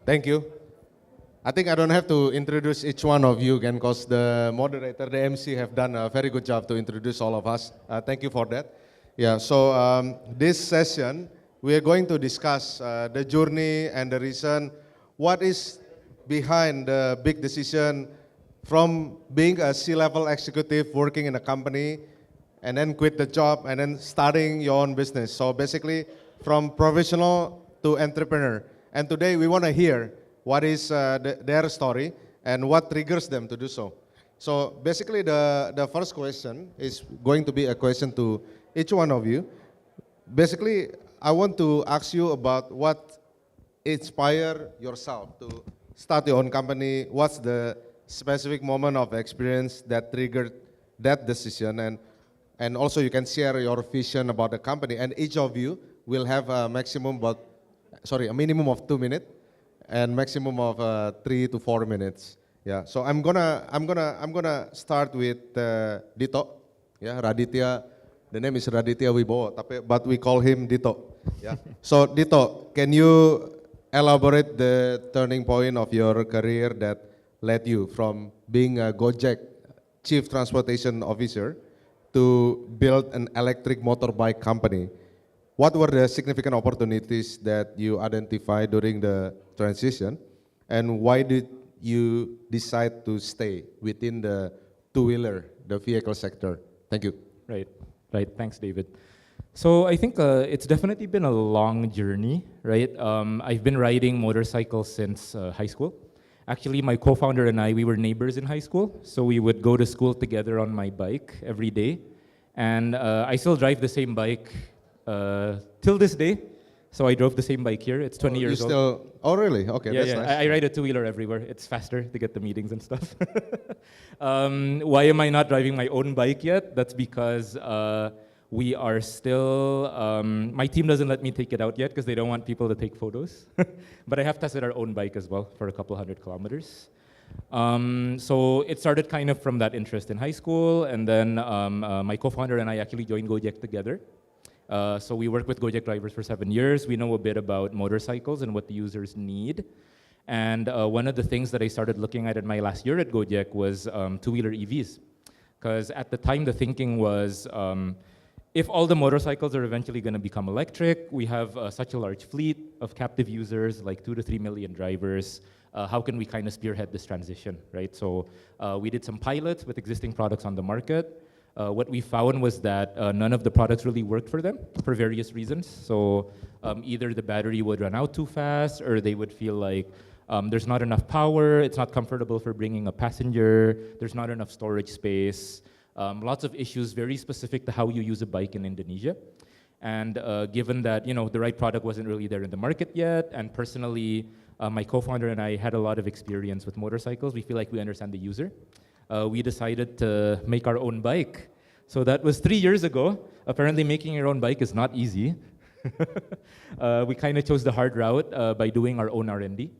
Thank you. I think I don't have to introduce each one of you again because the moderator, the MC have done a very good job to introduce all of us. Thank you for that. Yeah, so this session, we are going to discuss the journey and the reason, what is behind the big decision from being a C-level executive working in a company and then quit the job and then starting your own business. So basically from professional to entrepreneur. And today we want to hear what is their story and what triggers them to do so. So basically the first question is going to be a question to each one of you. Basically, I want to ask you about what inspired yourself to start your own company. What's the specific moment of experience that triggered that decision? And also you can share your vision about the company. And each of you will have a minimum of 2 minutes and maximum of 3 to 4 minutes. Yeah. So I'm gonna start with Dito. Yeah, Raditya. The name is Raditya Wibowo, but we call him Dito. Yeah. So Dito, can you elaborate the turning point of your career that led you from being a Gojek Chief Transportation Officer to build an electric motorbike company? What were the significant opportunities that you identified during the transition, and why did you decide to stay within the two-wheeler, the vehicle sector? Thank you. Right. Thanks, David. So I think it's definitely been a long journey, right? I've been riding motorcycles since high school. Actually, my co-founder and I, we were neighbors in high school, so we would go to school together on my bike every day. And I still drive the same bike till this day. So I drove the same bike here. It's 20 years old. Oh, really? Okay, yeah, that's yeah. nice. I ride a two-wheeler everywhere. It's faster to get the meetings and stuff. Why am I not driving my own bike yet? That's because we are still, my team doesn't let me take it out yet because they don't want people to take photos. But I have tested our own bike as well for a couple 100 kilometers. So it started kind of from that interest in high school, and then my co-founder and I actually joined Gojek together. So we worked with Gojek drivers for 7 years. We know a bit about motorcycles and what the users need. And one of the things that I started looking at in my last year at Gojek was two-wheeler EVs. Because at the time, the thinking was, if all the motorcycles are eventually going to become electric, we have such a large fleet of captive users, like 2 to 3 million drivers. How can we kind of spearhead this transition, right? So we did some pilots with existing products on the market. What we found was that none of the products really worked for them for various reasons. So either the battery would run out too fast, or they would feel like there's not enough power, it's not comfortable for bringing a passenger, there's not enough storage space. Lots of issues very specific to how you use a bike in Indonesia. And given that the right product wasn't really there in the market yet, and personally, my co-founder and I had a lot of experience with motorcycles, we feel like we understand the user. We decided to make our own bike. So that was 3 years ago. Apparently making your own bike is not easy. We kind of chose the hard route by doing our own R&D.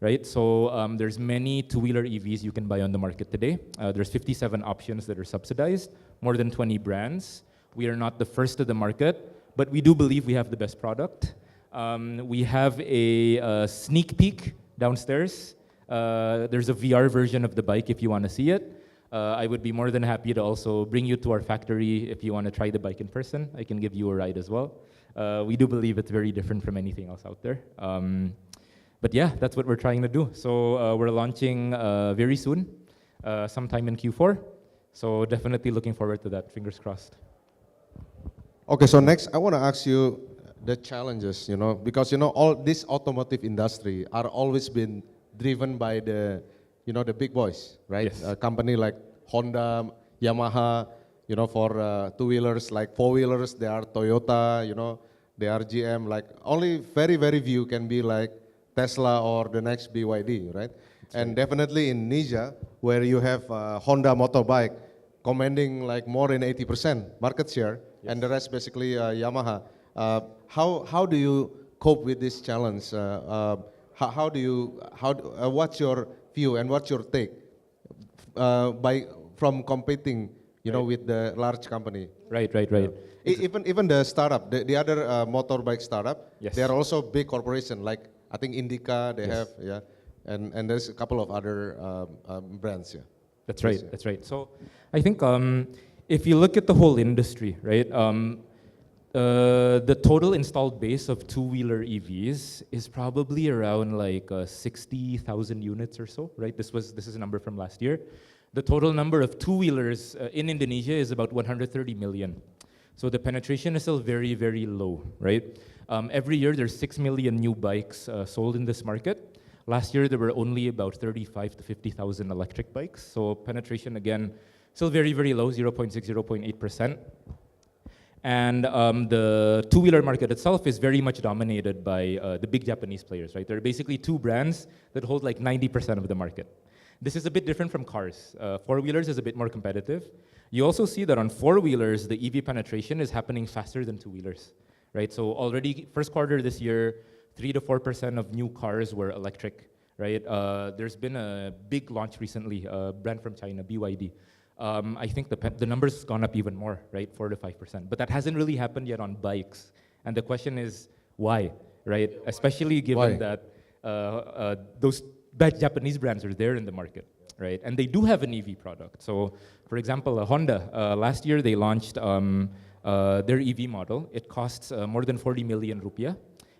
Right, so there's many two-wheeler EVs you can buy on the market today. There's 57 options that are subsidized, more than 20 brands. We are not the first to the market, but we do believe we have the best product. We have a sneak peek downstairs. There's a VR version of the bike if you want to see it. I would be more than happy to also bring you to our factory if you want to try the bike in person. I can give you a ride as well. We do believe it's very different from anything else out there. But yeah, that's what we're trying to do. So we're launching very soon, sometime in Q4. So definitely looking forward to that, fingers crossed. Okay, so next I want to ask you the challenges, because all this automotive industry are always been driven by the big boys, right? Yes. A company like Honda, Yamaha, for two-wheelers, like four-wheelers, they are Toyota, they are GM, like only very, very few can be like Tesla or the next BYD, right? And definitely in Indonesia, where you have Honda motorbike commanding like more than 80% market share, yes, and the rest basically Yamaha. How do you cope with this challenge? What's your view and what's your take from competing, with the large company? Right. Even the startup, the other motorbike startup, yes, they are also big corporation like I think Indica they Yes. have, yeah, and there's a couple of other brands, yeah. That's Yes, right. yeah. That's right. So I think if you look at the whole industry, right, the total installed base of two-wheeler EVs is probably around like 60,000 units or so, right? This is a number from last year. The total number of two-wheelers in Indonesia is about 130 million. So the penetration is still very, very low, right? Every year there's 6 million new bikes sold in this market. Last year there were only about 35 to 50,000 electric bikes. So penetration again, still very, very low, 0.6, 0.8%. And the two-wheeler market itself is very much dominated by the big Japanese players, right? There are basically two brands that hold like 90% of the market. This is a bit different from cars. Four-wheelers is a bit more competitive. You also see that on four-wheelers, the EV penetration is happening faster than two-wheelers, right? So already first quarter this year, 3 to 4% of new cars were electric, right? There's been a big launch recently, a brand from China, BYD. I think the number's gone up even more, right? 4 to 5%. But that hasn't really happened yet on bikes. And the question is, why, right? Especially given that those bad Japanese brands are there in the market, right? And they do have an EV product. So, for example, Honda, last year they launched their EV model. It costs more than 40 million rupiah,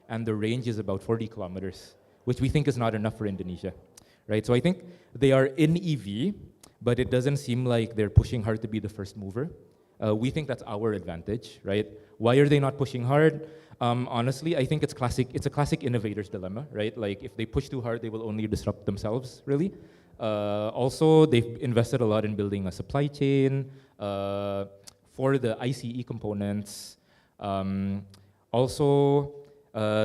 and the range is about 40 kilometers, which we think is not enough for Indonesia, right? So I think they are in EV, but it doesn't seem like they're pushing hard to be the first mover. We think that's our advantage, right? Why are they not pushing hard? Honestly, I think it's a classic innovator's dilemma, right? Like if they push too hard, they will only disrupt themselves, really. Also, they've invested a lot in building a supply chain for the ICE components. Also,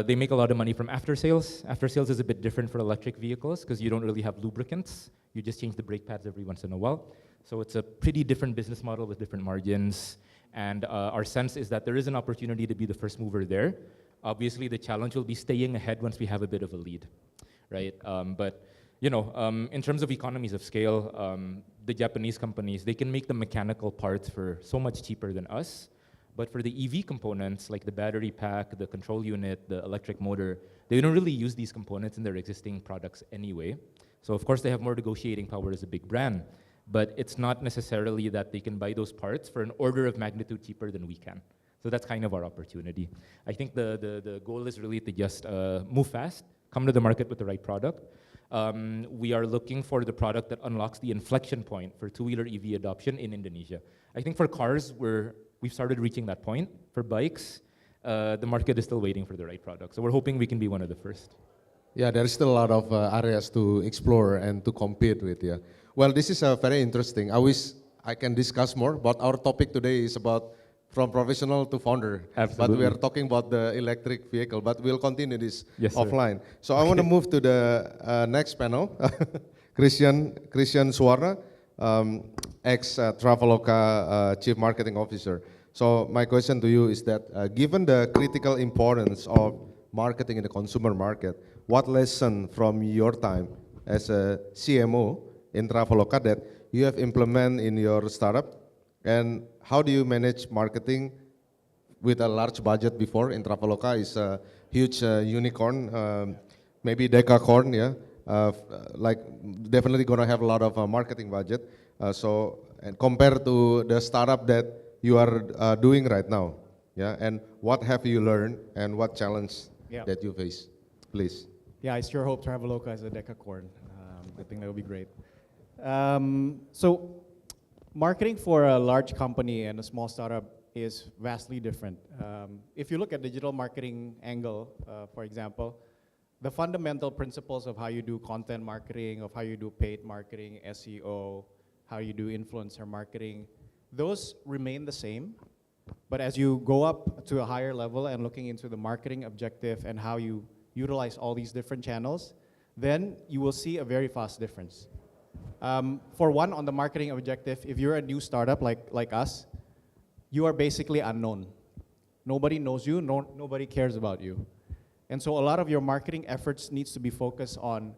they make a lot of money from after sales. After sales is a bit different for electric vehicles because you don't really have lubricants. You just change the brake pads every once in a while. So it's a pretty different business model with different margins. And our sense is that there is an opportunity to be the first mover there. Obviously, the challenge will be staying ahead once we have a bit of a lead, right? But you know, in terms of economies of scale, the Japanese companies, they can make the mechanical parts for so much cheaper than us. But for the EV components, like the battery pack, the control unit, the electric motor, they don't really use these components in their existing products anyway. So of course they have more negotiating power as a big brand, but it's not necessarily that they can buy those parts for an order of magnitude cheaper than we can. So that's kind of our opportunity. I think the goal is really to just move fast, come to the market with the right product. We are looking for the product that unlocks the inflection point for two-wheeler EV adoption in Indonesia. I think for cars, we've started reaching that point. For bikes, the market is still waiting for the right product. So we're hoping we can be one of the first. Yeah, there's still a lot of areas to explore and to compete with, yeah. Well, this is very interesting. I wish I can discuss more, but our topic today is about from professional to founder. Absolutely. But we are talking about the electric vehicle, but we'll continue this Yes, sir. offline. So I want to move to the next panel. Christian Suwarna, ex-Traveloka Chief Marketing Officer. So my question to you is that given the critical importance of marketing in the consumer market, what lesson from your time as a CMO in Traveloka that you have implemented in your startup, and how do you manage marketing with a large budget before? In Traveloka is a huge unicorn, maybe decacorn, yeah, like definitely gonna have a lot of marketing budget. So and compared to the startup that you are doing right now, yeah, and what have you learned and what challenge that you face, please? Yeah, I sure hope Traveloka is a decacorn. I think that would be great. So marketing for a large company and a small startup is vastly different. If you look at digital marketing angle, for example, the fundamental principles of how you do content marketing, of how you do paid marketing, SEO, how you do influencer marketing, those remain the same. But as you go up to a higher level and looking into the marketing objective and how you utilize all these different channels, then you will see a very fast difference. For one, on the marketing objective, if you're a new startup like us, you are basically unknown. Nobody knows you, nobody cares about you. And so a lot of your marketing efforts needs to be focused on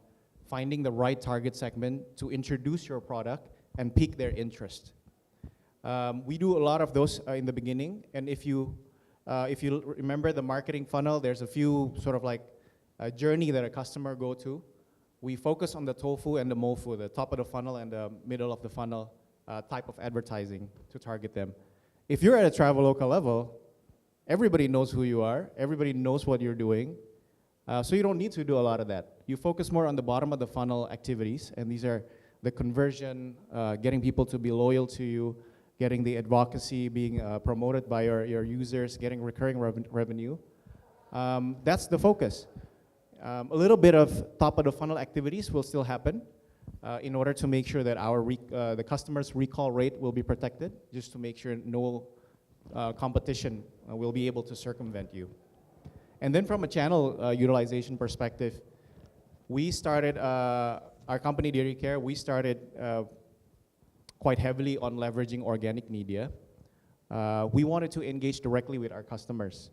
finding the right target segment to introduce your product and pique their interest. We do a lot of those in the beginning, and if you remember the marketing funnel, there's a few sort of like journey that a customer go to, we focus on the tofu and the mofu, the top of the funnel and the middle of the funnel type of advertising to target them. If you're at a Traveloka level, everybody knows who you are, everybody knows what you're doing, so you don't need to do a lot of that. You focus more on the bottom of the funnel activities, and these are the conversion, getting people to be loyal to you, getting the advocacy being promoted by your users, getting recurring revenue. That's the focus. A little bit of top of the funnel activities will still happen in order to make sure that the customer's recall rate will be protected, just to make sure no competition will be able to circumvent you. And then from a channel utilization perspective, we started, our company Diri Care, we started quite heavily on leveraging organic media. We wanted to engage directly with our customers.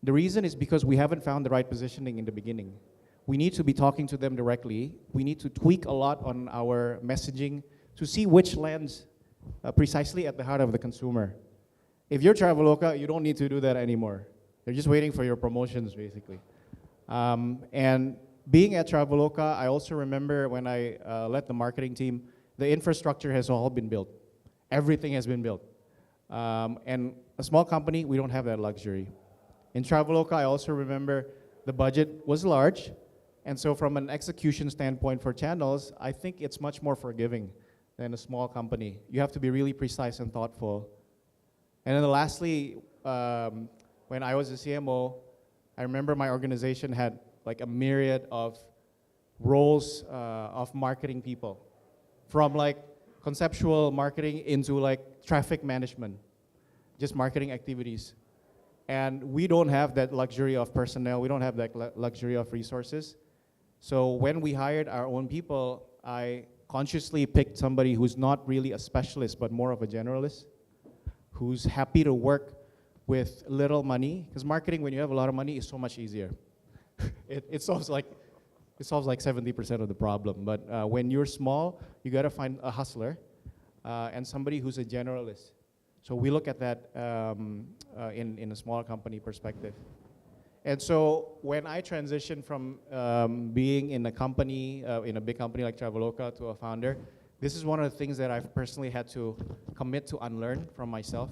The reason is because we haven't found the right positioning in the beginning. We need to be talking to them directly. We need to tweak a lot on our messaging to see which lands precisely at the heart of the consumer. If you're Traveloka, you don't need to do that anymore. They're just waiting for your promotions, basically. And being at Traveloka, I also remember when I led the marketing team, the infrastructure has all been built. Everything has been built. And a small company, we don't have that luxury. In Traveloka, I also remember the budget was large, and so from an execution standpoint for channels, I think it's much more forgiving than a small company. You have to be really precise and thoughtful. And then lastly, when I was a CMO, I remember my organization had like a myriad of roles of marketing people, from like conceptual marketing into like traffic management, just marketing activities. And we don't have that luxury of personnel, we don't have that luxury of resources. So when we hired our own people, I consciously picked somebody who's not really a specialist, but more of a generalist, who's happy to work with little money, because marketing, when you have a lot of money, is so much easier. It solves like 70% of the problem. But when you're small, you gotta find a hustler and somebody who's a generalist. So we look at that in a small company perspective. And so when I transitioned from being in a company, in a big company like Traveloka to a founder, this is one of the things that I've personally had to commit to unlearn from myself.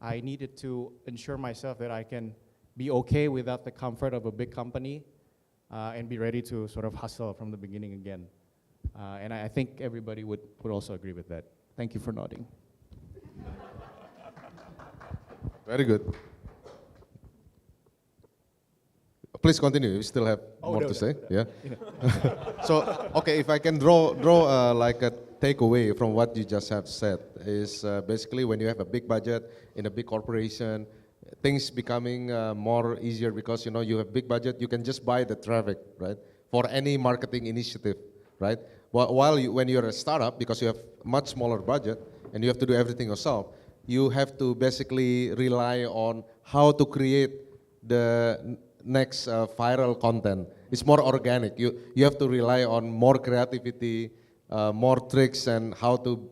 I needed to ensure myself that I can be okay without the comfort of a big company and be ready to sort of hustle from the beginning again. And I think everybody would also agree with that. Thank you for nodding. Very good. Please continue. You still have more to say. Yeah. So, okay, if I can draw like a takeaway from what you just have said is basically when you have a big budget in a big corporation, things becoming more easier because you have big budget. You can just buy the traffic, right, for any marketing initiative, right? When you're a startup, because you have much smaller budget and you have to do everything yourself, you have to basically rely on how to create the next viral content. It's more organic. You have to rely on more creativity, more tricks, and how to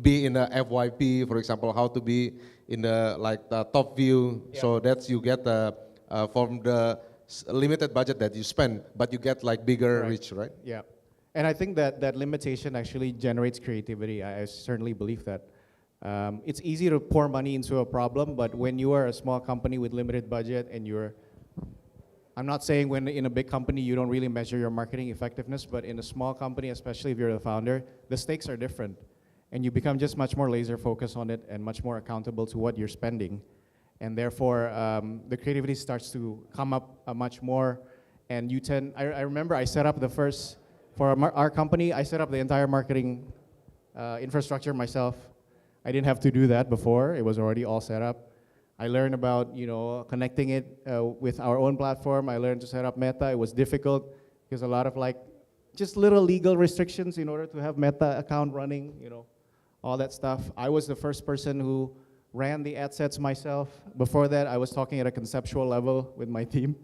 be in a FYP, for example, how to be in the top view, so that you get from the limited budget that you spend, but you get like bigger reach, right? Yeah, and I think that limitation actually generates creativity. I certainly believe that. It's easy to pour money into a problem, but when you are a small company with limited budget and I'm not saying when in a big company you don't really measure your marketing effectiveness, but in a small company, especially if you're the founder, the stakes are different. And you become just much more laser focused on it and much more accountable to what you're spending. And therefore, the creativity starts to come up much more. And I remember I set up for our company, I set up the entire marketing infrastructure myself. I didn't have to do that before, it was already all set up. I learned about connecting it with our own platform. I learned to set up Meta. It was difficult because a lot of just little legal restrictions in order to have Meta account running, all that stuff. I was the first person who ran the ad sets myself. Before that, I was talking at a conceptual level with my team.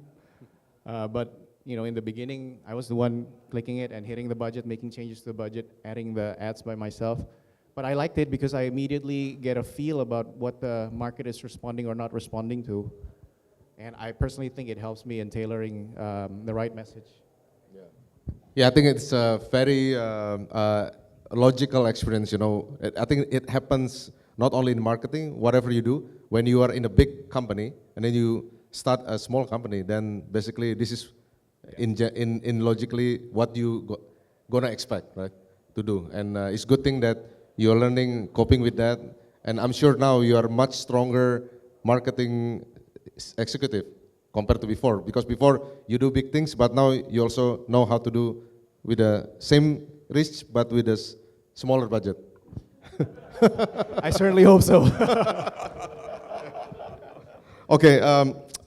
But in the beginning, I was the one clicking it and hitting the budget, making changes to the budget, adding the ads by myself. But I liked it because I immediately get a feel about what the market is responding or not responding to. And I personally think it helps me in tailoring the right message. Yeah, I think it's a very logical experience. I think it happens not only in marketing, whatever you do, when you are in a big company and then you start a small company, then basically this is in logically what you gonna expect, right, to do. And it's good thing that you're learning coping with that. And I'm sure now you are much stronger marketing executive compared to before, because before you do big things, but now you also know how to do with the same reach but with a smaller budget. I certainly hope so. Okay,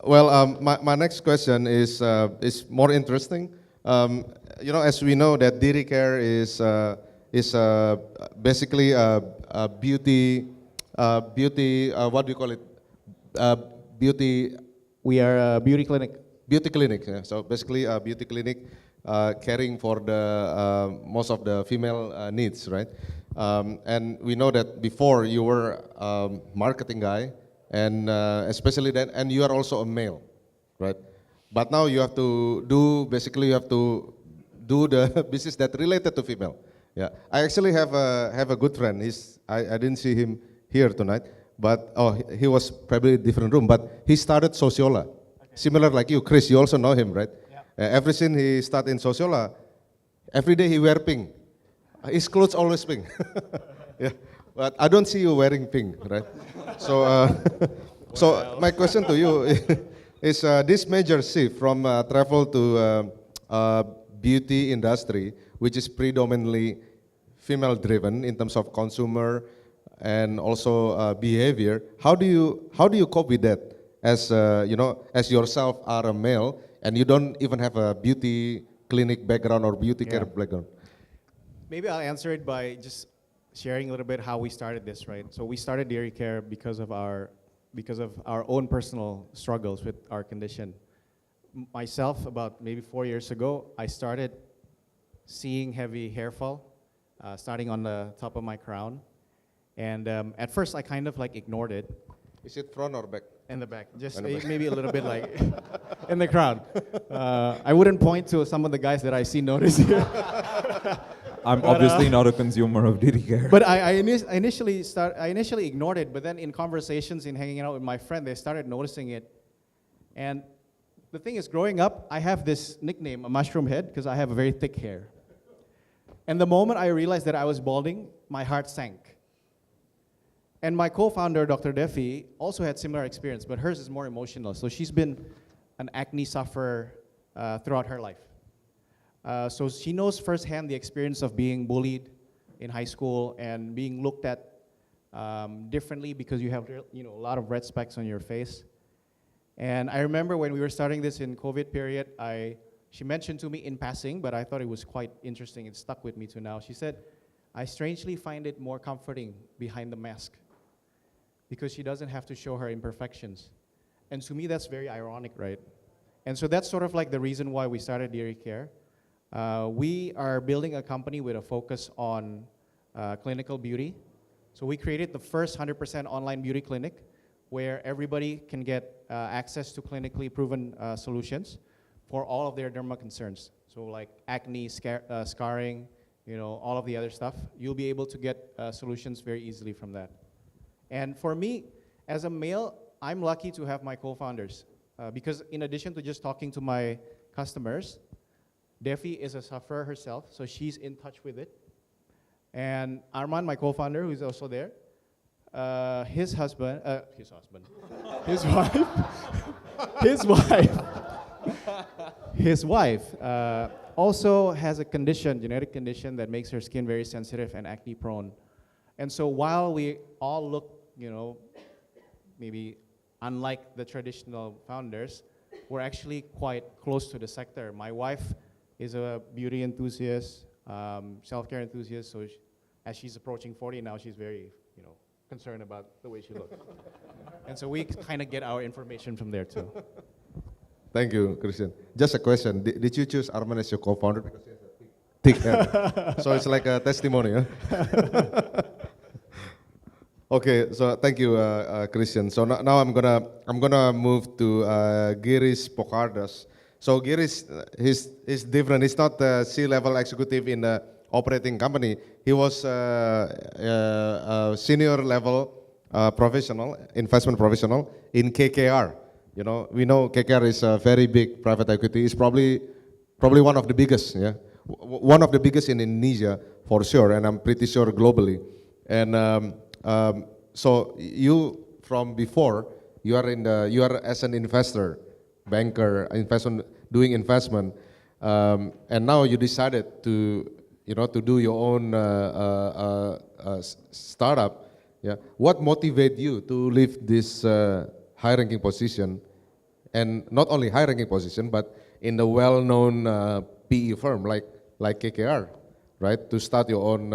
my next question is more interesting. As we know that Diri Care is basically a beauty, what do you call it? Beauty. We are a beauty clinic. Beauty clinic. Yeah. So basically, a beauty clinic caring for the most of the female needs, right? And we know that before you were a marketing guy, and especially then, and you are also a male, right? But now you have to do the business that related to female. Yeah, I actually have a good friend. I didn't see him here tonight, but he was probably in a different room. But he started Sociola, similar like you, Chris. You also know him, right? Yeah. Ever since he started in Sociola, every day he wear pink. His clothes always pink. Yeah, but I don't see you wearing pink, right? So, so my question to you is this major shift from travel to beauty industry, which is predominantly female-driven in terms of consumer and also behavior. How do you cope with that? As yourself are a male and you don't even have a beauty clinic background or beauty care background. Maybe I'll answer it by just sharing a little bit how we started this, right? So we started Diri Care because of our own personal struggles with our condition. Myself, about maybe 4 years ago, I started seeing heavy hair fall, starting on the top of my crown. And at first, I kind of like ignored it. Is it front or back? In the back, just maybe a little bit like in the crowd. I wouldn't point to some of the guys that I see notice here. I'm obviously not a consumer of Diri Care. But I initially ignored it, but then in conversations, in hanging out with my friend, they started noticing it. And the thing is, growing up, I have this nickname, a mushroom head, because I have a very thick hair. And the moment I realized that I was balding, my heart sank. And my co-founder, Dr. Devi, also had similar experience, but hers is more emotional. So she's been an acne sufferer throughout her life. So she knows firsthand the experience of being bullied in high school and being looked at differently because you have a lot of red specks on your face. And I remember when we were starting this in COVID period, she mentioned to me in passing, but I thought it was quite interesting. It stuck with me to now. She said, I strangely find it more comforting behind the mask because she doesn't have to show her imperfections. And to me, that's very ironic, right? And so that's sort of like the reason why we started Diri Care. We are building a company with a focus on clinical beauty. So we created the first 100% online beauty clinic where everybody can get access to clinically proven solutions for all of their derma concerns. So like acne, scarring, all of the other stuff. You'll be able to get solutions very easily from that. And for me, as a male, I'm lucky to have my co-founders because in addition to just talking to my customers, Devi is a sufferer herself, so she's in touch with it. And Arman, my co-founder, who's also there, his wife also has a condition, genetic condition that makes her skin very sensitive and acne prone. And so while we all look, maybe unlike the traditional founders, we're actually quite close to the sector. My wife is a beauty enthusiast, self-care enthusiast, so as she's approaching 40 now, she's very, concerned about the way she looks. And so we kind of get our information from there too. Thank you, Christian. Just a question. Did you choose Arman as your co-founder because he has a thick hair? So it's like a testimony, huh? Okay, so thank you, Christian. So now I'm gonna move to Ghirish Pokardas. So Ghirish, he's different. He's not a C-level executive in the operating company. He was a senior level professional, investment professional in KKR. You know, we know KKR is a very big private equity. It's probably one of the biggest, yeah, one of the biggest in Indonesia for sure, and I'm pretty sure globally. And so you from before you are as an investor, banker, doing investment, and now you decided to do your own startup. Yeah, what motivated you to leave this high-ranking position, and not only high-ranking position, but in the well-known PE firm like KKR, right? To start your own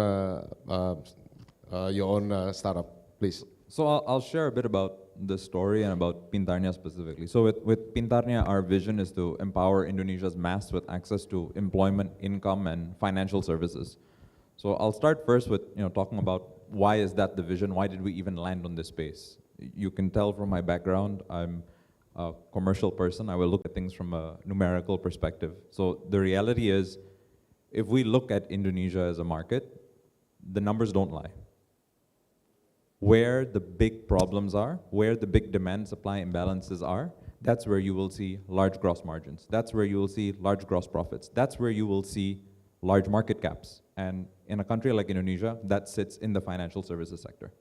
startup, please. So I'll share a bit about the story and about Pintarnya specifically. So with Pintarnya, our vision is to empower Indonesia's mass with access to employment, income, and financial services. So I'll start first with talking about why is that the vision? Why did we even land on this space? You can tell from my background, I'm a commercial person. I will look at things from a numerical perspective. So the reality is, if we look at Indonesia as a market, the numbers don't lie. Where the big problems are, where the big demand-supply imbalances are, that's where you will see large gross margins. That's where you will see large gross profits. That's where you will see large market caps. And in a country like Indonesia, that sits in the financial services sector.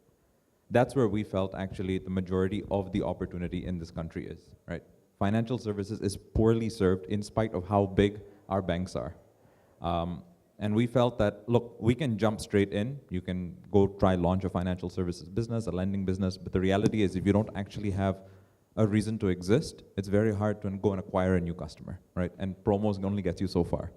That's where we felt actually the majority of the opportunity in this country is, right? Financial services is poorly served in spite of how big our banks are. And we felt that, look, we can jump straight in. You can go try launch a financial services business, a lending business, but the reality is if you don't actually have a reason to exist, it's very hard to go and acquire a new customer, right? And promos only get you so far.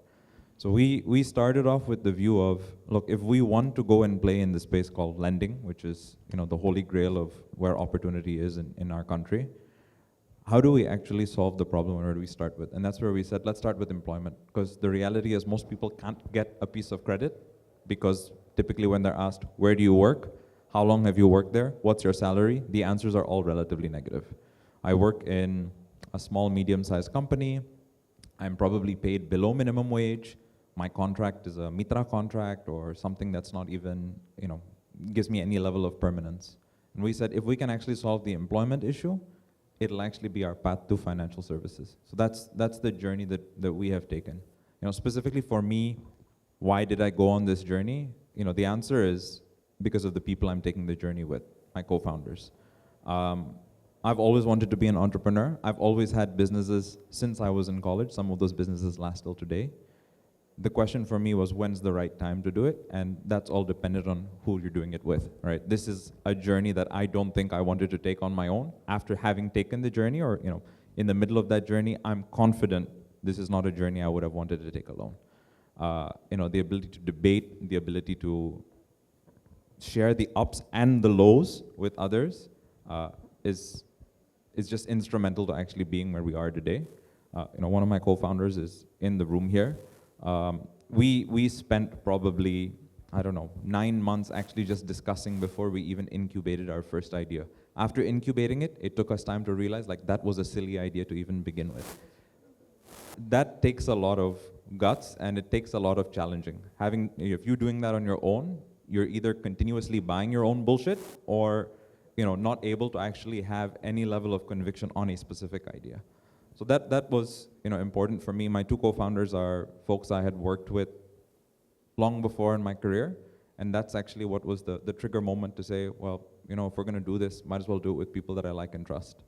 So we started off with the view of, look, if we want to go and play in the space called lending, which is the holy grail of where opportunity is in our country, how do we actually solve the problem and where do we start with? And that's where we said, let's start with employment, because the reality is most people can't get a piece of credit because typically when they're asked, where do you work? How long have you worked there? What's your salary? The answers are all relatively negative. I work in a small, medium-sized company. I'm probably paid below minimum wage. My contract is a mitra contract or something that's not even, gives me any level of permanence. And we said, if we can actually solve the employment issue, it'll actually be our path to financial services. So that's the journey that we have taken. Specifically for me, why did I go on this journey? The answer is because of the people I'm taking the journey with, my co-founders. I've always wanted to be an entrepreneur. I've always had businesses since I was in college. Some of those businesses last till today. The question for me was, when's the right time to do it? And that's all dependent on who you're doing it with, right? This is a journey that I don't think I wanted to take on my own. After having taken the journey or, in the middle of that journey, I'm confident this is not a journey I would have wanted to take alone. The ability to debate, the ability to share the ups and the lows with others is just instrumental to actually being where we are today. One of my co-founders is in the room here. We spent probably, 9 months actually just discussing before we even incubated our first idea. After incubating it, it took us time to realize that was a silly idea to even begin with. That takes a lot of guts and it takes a lot of challenging. If you're doing that on your own, you're either continuously buying your own bullshit or not able to actually have any level of conviction on a specific idea. So that was important for me. My two co-founders are folks I had worked with long before in my career, and that's actually what was the trigger moment to say, well, if we're going to do this, might as well do it with people that I like and trust.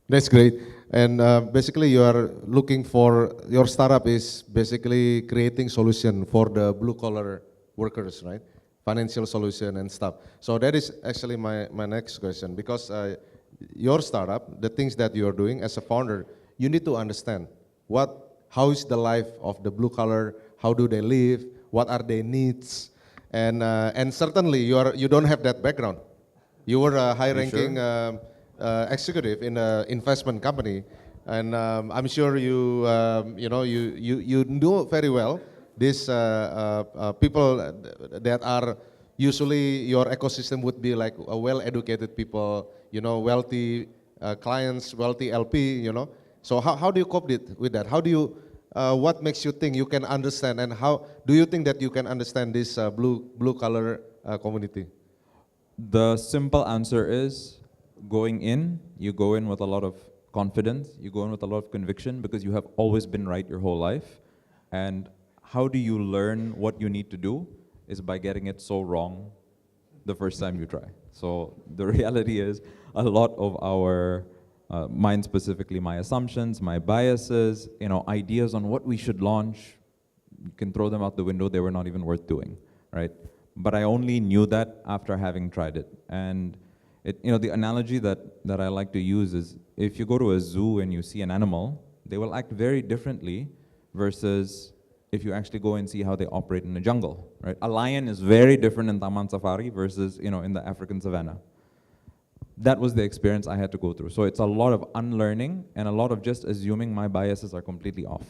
That's great. And basically you are looking for, your startup is basically creating solution for the blue collar workers, right? Financial solution and stuff. So that is actually my next question, because your startup, the things that you are doing as a founder, you need to understand how is the life of the blue collar, how do they live, what are their needs, and certainly you don't have that background. You were a high-ranking executive in an investment company, and I'm sure you know very well these people that are usually your ecosystem would be like a well-educated people, wealthy clients, wealthy LP, So how do you cope with that? How do you, what makes you think you can understand, and how do you think that you can understand this blue collar community? The simple answer is you go in with a lot of confidence, you go in with a lot of conviction because you have always been right your whole life. And how do you learn what you need to do is by getting it so wrong the first time you try. So the reality is a lot of our, mine specifically, my assumptions, my biases, ideas on what we should launch, you can throw them out the window, they were not even worth doing, right? But I only knew that after having tried it. And the analogy that I like to use is if you go to a zoo and you see an animal, they will act very differently versus if you actually go and see how they operate in the jungle, right? A lion is very different in Taman Safari versus, in the African savannah. That was the experience I had to go through. So it's a lot of unlearning and a lot of just assuming my biases are completely off.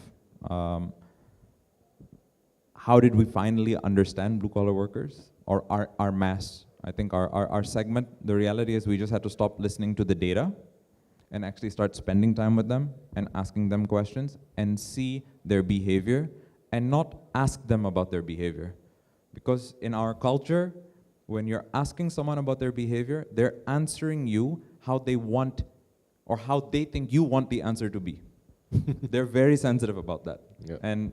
How did we finally understand blue-collar workers or our mass? I think our segment, the reality is we just had to stop listening to the data and actually start spending time with them and asking them questions and see their behavior and not ask them about their behavior. Because in our culture, when you're asking someone about their behavior, they're answering you how they want or how they think you want the answer to be. They're very sensitive about that. Yeah. And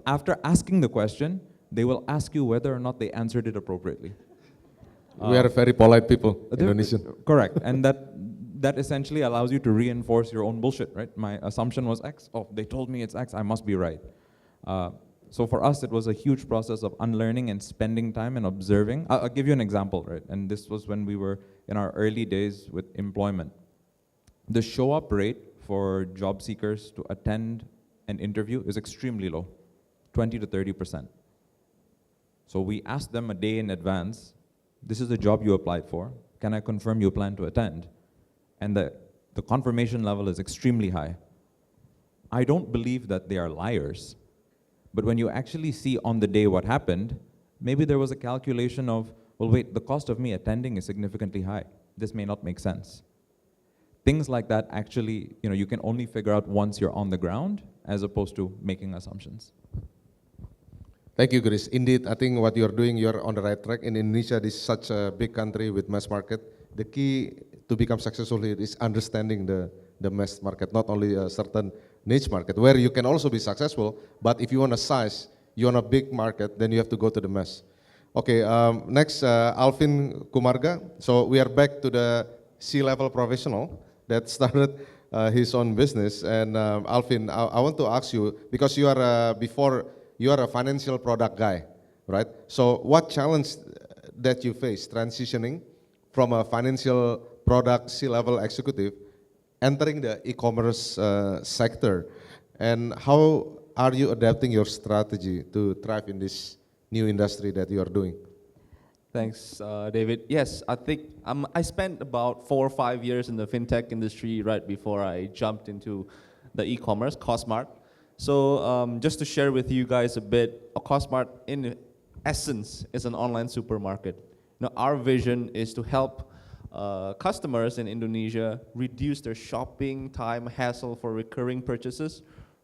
after asking the question, they will ask you whether or not they answered it appropriately. We are very polite people, Indonesian. Correct, and that essentially allows you to reinforce your own bullshit, right? My assumption was X, oh, they told me it's X, I must be right. So for us, it was a huge process of unlearning and spending time and observing. I'll give you an example, right? And this was when we were in our early days with employment. The show-up rate for job seekers to attend an interview is extremely low, 20 to 30%. So we asked them a day in advance, this is the job you applied for, can I confirm you plan to attend? And the confirmation level is extremely high. I don't believe that they are liars, but when you actually see on the day what happened, maybe there was a calculation of, well, wait, the cost of me attending is significantly high. This may not make sense. Things like that actually, you can only figure out once you're on the ground as opposed to making assumptions. Thank you, Ghirish. Indeed, I think what you're doing, you're on the right track. In Indonesia, this is such a big country with mass market. The key to become successful here is understanding the mass market, not only a certain niche market, where you can also be successful, but if you want a size, you want a big market, then you have to go to the mass. Okay, next, Alvin Kumarga. So we are back to the C-level professional that started his own business. And Alvin, I want to ask you, because you are you are a financial product guy, right? So what challenge that you face transitioning from a financial product C-level executive entering the e-commerce sector, and how are you adapting your strategy to thrive in this new industry that you are doing? Thanks, David. Yes, I think I spent about 4 or 5 years in the fintech industry right before I jumped into the e-commerce, Cosmart. So just to share with you guys a bit, Cosmart in essence is an online supermarket. Now our vision is to help customers in Indonesia reduce their shopping time hassle for recurring purchases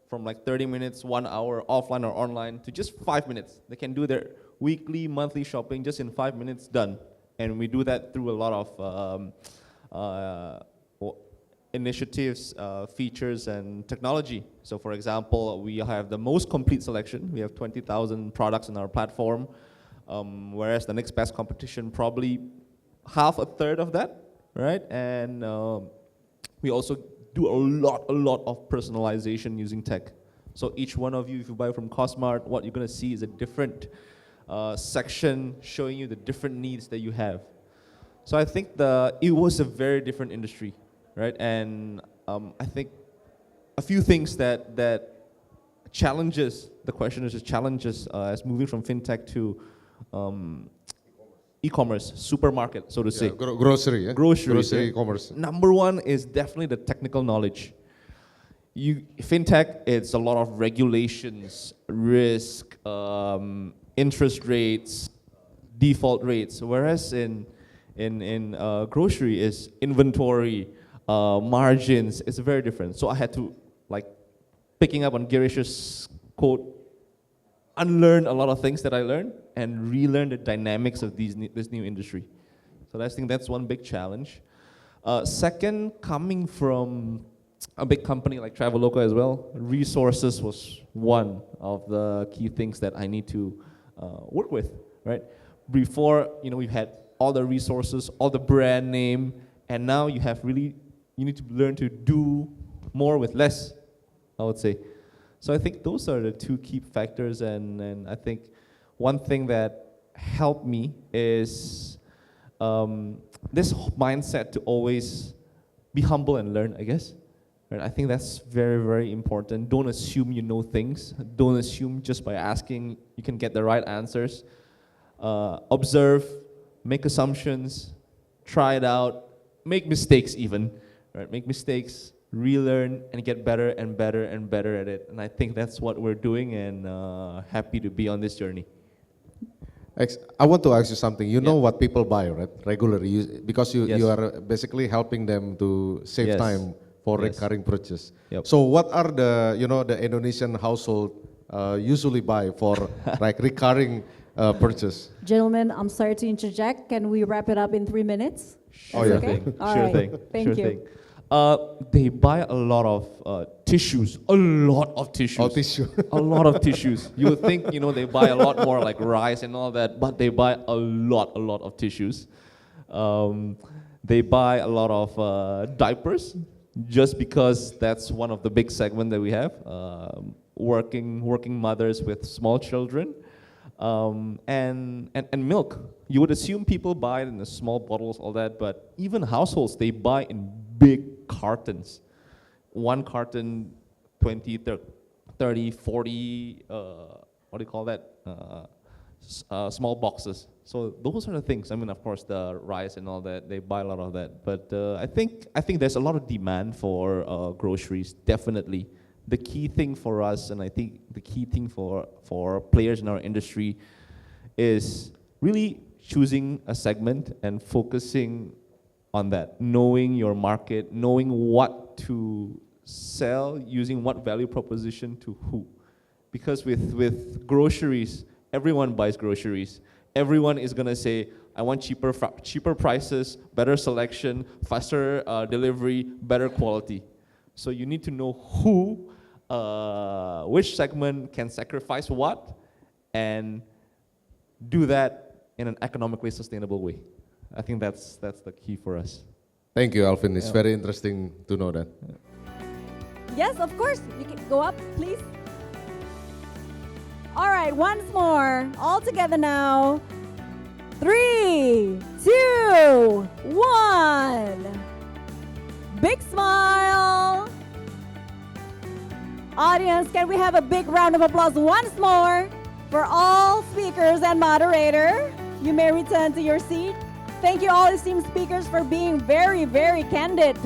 from like 30 minutes, 1 hour offline or online to just 5 minutes. They can do their weekly, monthly shopping just in 5 minutes, done. And we do that through a lot of initiatives, features, and technology. So for example, we have the most complete selection. We have 20,000 products on our platform, whereas the next best competition probably half a third of that, right? And we also do a lot of personalization using tech. So each one of you, if you buy from Cosmart, what you're gonna see is a different section showing you the different needs that you have. So I think it was a very different industry, right? And I think a few things that challenges, the question is just challenges as moving from fintech to e-commerce, supermarket, so to say. Grocery, yeah? Grocery e-commerce. Number one is definitely the technical knowledge. Fintech, it's a lot of regulations, risk, interest rates, default rates, whereas in grocery is inventory, margins. It's very different. So I had to, like, picking up on Girish's quote, unlearn a lot of things that I learned and relearn the dynamics of this new industry. So I think that's one big challenge. Second, coming from a big company like Traveloka as well, resources was one of the key things that I need to work with, right? Before, we've had all the resources, all the brand name, and now you need to learn to do more with less, I would say. So I think those are the two key factors, and I think one thing that helped me is this mindset to always be humble and learn, I guess. Right? I think that's very, very important. Don't assume you know things. Don't assume just by asking you can get the right answers. Observe, make assumptions, try it out, make mistakes even. Right? Make mistakes, relearn, and get better and better and better at it. And I think that's what we're doing, and happy to be on this journey. I want to ask you something. You know what people buy, right? Regularly, because you are basically helping them to save time for recurring purchase. Yep. So what are the the Indonesian household usually buy for like recurring purchase? Gentlemen, I'm sorry to interject. Can we wrap it up in 3 minutes? Oh, yeah. Okay? All right. Thank you. They buy a lot of tissues. A lot of tissues. Oh, tissue. A lot of tissues. You would think, they buy a lot more like rice and all that, but they buy a lot of tissues. They buy a lot of diapers, just because that's one of the big segments that we have. Working mothers with small children. And milk. You would assume people buy it in the small bottles, all that, but even households, they buy in big cartons. One carton, 20, 30, 40, what do you call that? Small boxes. So those are the things. I mean, of course, the rice and all that, they buy a lot of that. But I think there's a lot of demand for groceries, definitely. The key thing for us, and I think the key thing for players in our industry, is really choosing a segment and focusing on that, knowing your market, knowing what to sell, using what value proposition to who. Because with groceries, everyone buys groceries. Everyone is gonna say, I want cheaper prices, better selection, faster delivery, better quality. So you need to know which segment can sacrifice what, and do that in an economically sustainable way. I think that's the key for us. Thank you, Alvin. It's very interesting to know that. Yes, of course. You can go up, please. All right, once more. All together now. 3, 2, 1. Big smile. Audience, can we have a big round of applause once more for all speakers and moderator? You may return to your seat. Thank you all esteemed speakers for being very, very candid.